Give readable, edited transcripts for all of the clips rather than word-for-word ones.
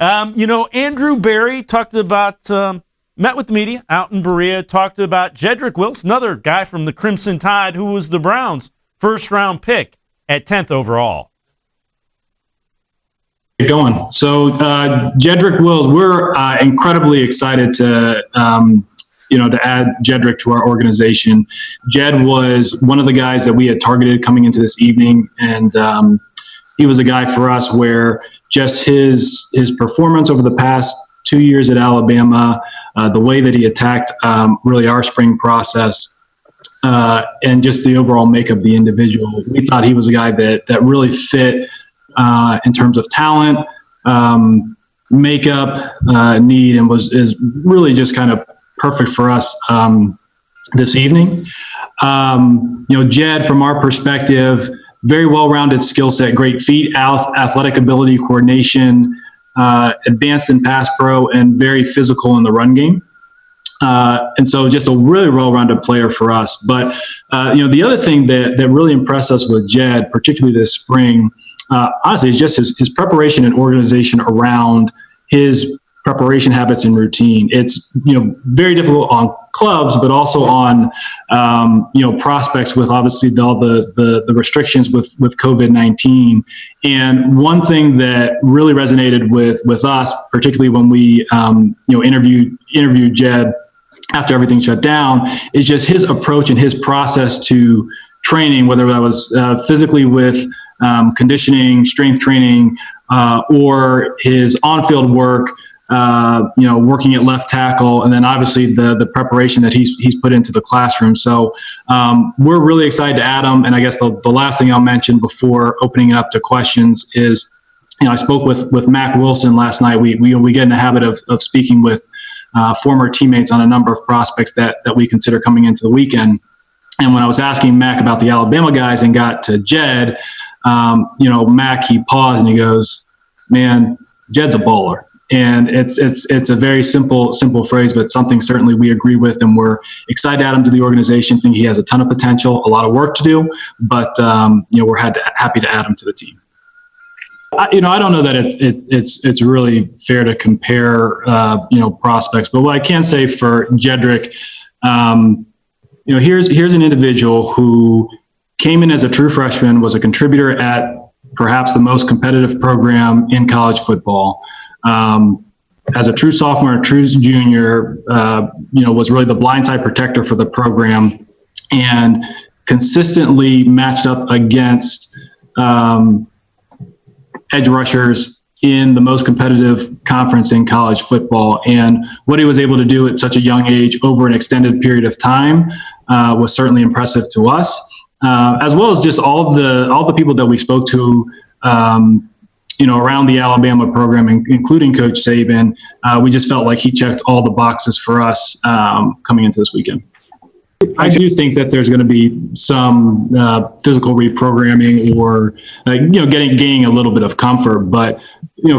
Andrew Berry talked about, met with the media out in Berea, talked about Jedrick Wills, another guy from the Crimson Tide who was the Browns' first-round pick at 10th overall. Going. So Jedrick Wills, we're incredibly excited to add Jedrick to our organization. Jed was one of the guys that we had targeted coming into this evening, and he was a guy for us where just his performance over the past 2 years at Alabama, the way that he attacked really our spring process, and just the overall makeup of the individual, we thought he was a guy that really fit in terms of talent, makeup, need, and is really just kind of perfect for us this evening. Jed, from our perspective, very well-rounded skill set, great feet, athletic ability, coordination, advanced in pass pro, and very physical in the run game. And so just a really well-rounded player for us. But, the other thing that really impressed us with Jed, particularly this spring, honestly, is just his preparation and organization around his preparation habits and routine. It's, very difficult on clubs, but also on, prospects with obviously all the restrictions with COVID-19. And one thing that really resonated with us, particularly when we, interviewed Jed after everything shut down, is just his approach and his process to training, whether that was physically with conditioning, strength training, or his on-field work, working at left tackle, and then obviously the preparation that he's put into the classroom. So we're really excited to add him. And I guess the last thing I'll mention before opening it up to questions is, I spoke with Mac Wilson last night. We get in the habit of speaking with former teammates on a number of prospects that we consider coming into the weekend. And when I was asking Mac about the Alabama guys and got to Jed, Mac, he paused and he goes, "Man, Jed's a baller." And it's a very simple phrase, but something certainly we agree with, and we're excited to add him to the organization. Think he has a ton of potential, a lot of work to do, but we're happy to add him to the team. I don't know that it's really fair to compare prospects, but what I can say for Jedrick, here's an individual who came in as a true freshman, was a contributor at perhaps the most competitive program in college football. As a true sophomore, a true junior, was really the blindside protector for the program, and consistently matched up against edge rushers in the most competitive conference in college football. And what he was able to do at such a young age over an extended period of time was certainly impressive to us, as well as just all the people that we spoke to, around the Alabama program, including Coach Saban. We just felt like he checked all the boxes for us coming into this weekend. I do think that there's going to be some physical reprogramming or, gaining a little bit of comfort. But,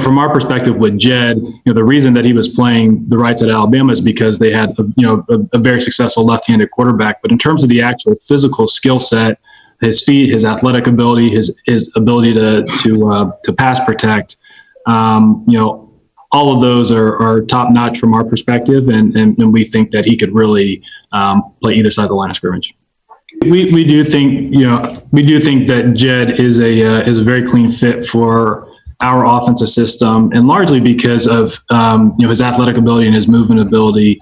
from our perspective with Jed, the reason that he was playing the rights at Alabama is because they had, a very successful left-handed quarterback. But in terms of the actual physical skill set, his feet, his athletic ability, his ability to pass protect, all of those are top notch from our perspective, and we think that he could really play either side of the line of scrimmage. We do think that Jed is a very clean fit for our offensive system, and largely because of his athletic ability and his movement ability.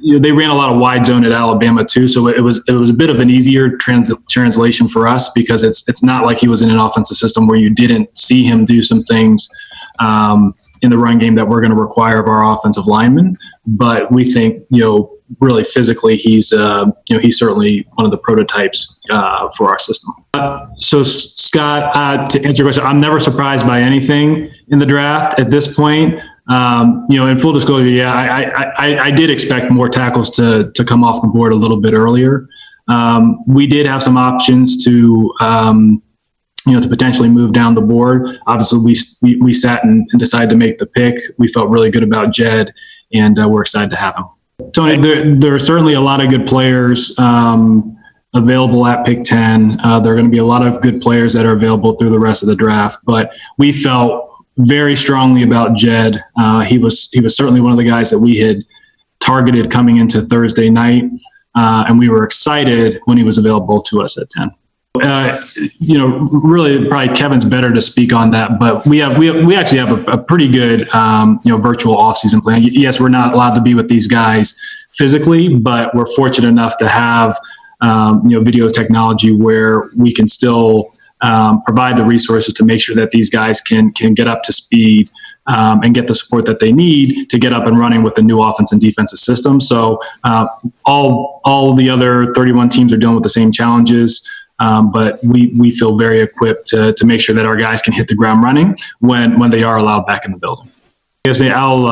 They ran a lot of wide zone at Alabama too, so it was a bit of an easier translation for us, because it's not like he was in an offensive system where you didn't see him do some things in the run game that we're going to require of our offensive linemen. But we think, really physically, he's certainly one of the prototypes for our system. So Scott, to answer your question, I'm never surprised by anything in the draft at this point. In full disclosure, I did expect more tackles to come off the board a little bit earlier. We did have some options to potentially move down the board. Obviously, we sat and decided to make the pick. We felt really good about Jed, and we're excited to have him. Tony, there are certainly a lot of good players available at pick 10. There are going to be a lot of good players that are available through the rest of the draft, but we felt very strongly about Jed. He was certainly one of the guys that we had targeted coming into Thursday night, and we were excited when he was available to us at 10. Really, probably Kevin's better to speak on that, but we actually have a pretty good, virtual offseason plan. Yes, we're not allowed to be with these guys physically, but we're fortunate enough to have, video technology where we can still provide the resources to make sure that these guys can get up to speed and get the support that they need to get up and running with the new offense and defensive system. So all the other 31 teams are dealing with the same challenges. But we feel very equipped to make sure that our guys can hit the ground running when they are allowed back in the building. I guess I'll,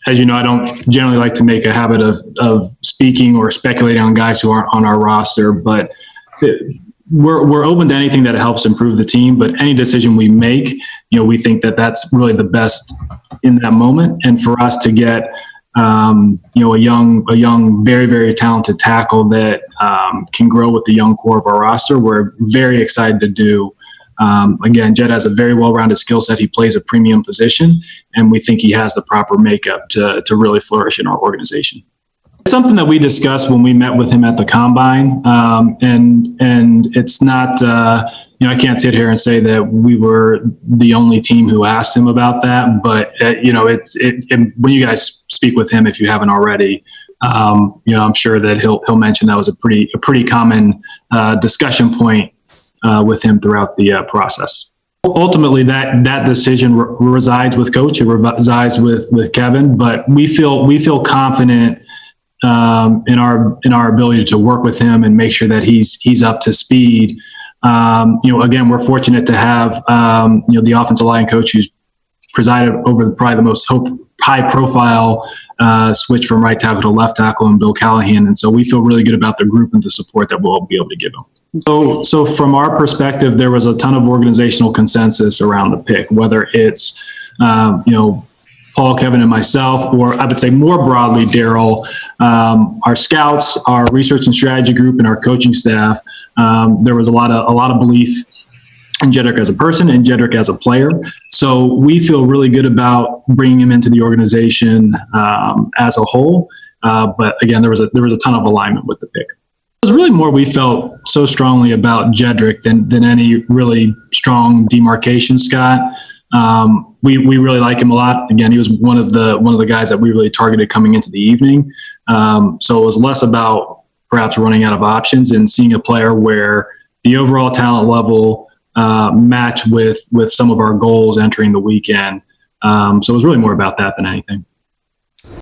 as you know, I don't generally like to make a habit of speaking or speculating on guys who aren't on our roster, but we're open to anything that helps improve the team. But any decision we make, we think that that's really the best in that moment. And for us to get a young, very, very talented tackle that can grow with the young core of our roster, we're very excited to do. Again, Jed has a very well-rounded skill set. He plays a premium position, and we think he has the proper makeup to really flourish in our organization. It's something that we discussed when we met with him at the Combine, and it's not I can't sit here and say that we were the only team who asked him about that, but when you guys speak with him, if you haven't already, I'm sure that he'll mention that was a pretty common discussion point with him throughout the process. Ultimately, that decision resides with Coach. It resides with Kevin, but we feel confident in our ability to work with him and make sure that he's up to speed. Again, we're fortunate to have, the offensive line coach who's presided over probably the most high profile switch from right tackle to left tackle, and Bill Callahan. And so we feel really good about the group and the support that we'll be able to give them. So from our perspective, there was a ton of organizational consensus around the pick, whether it's, Paul, Kevin, and myself, or I would say more broadly, Daryl, our scouts, our research and strategy group, and our coaching staff. There was a lot of belief in Jedrick as a person and Jedrick as a player. So we feel really good about bringing him into the organization as a whole. But again, there was a ton of alignment with the pick. It was really more we felt so strongly about Jedrick than any really strong demarcation, Scott. We really like him a lot. Again, he was one of the guys that we really targeted coming into the evening. So it was less about perhaps running out of options and seeing a player where the overall talent level matched with some of our goals entering the weekend. So it was really more about that than anything.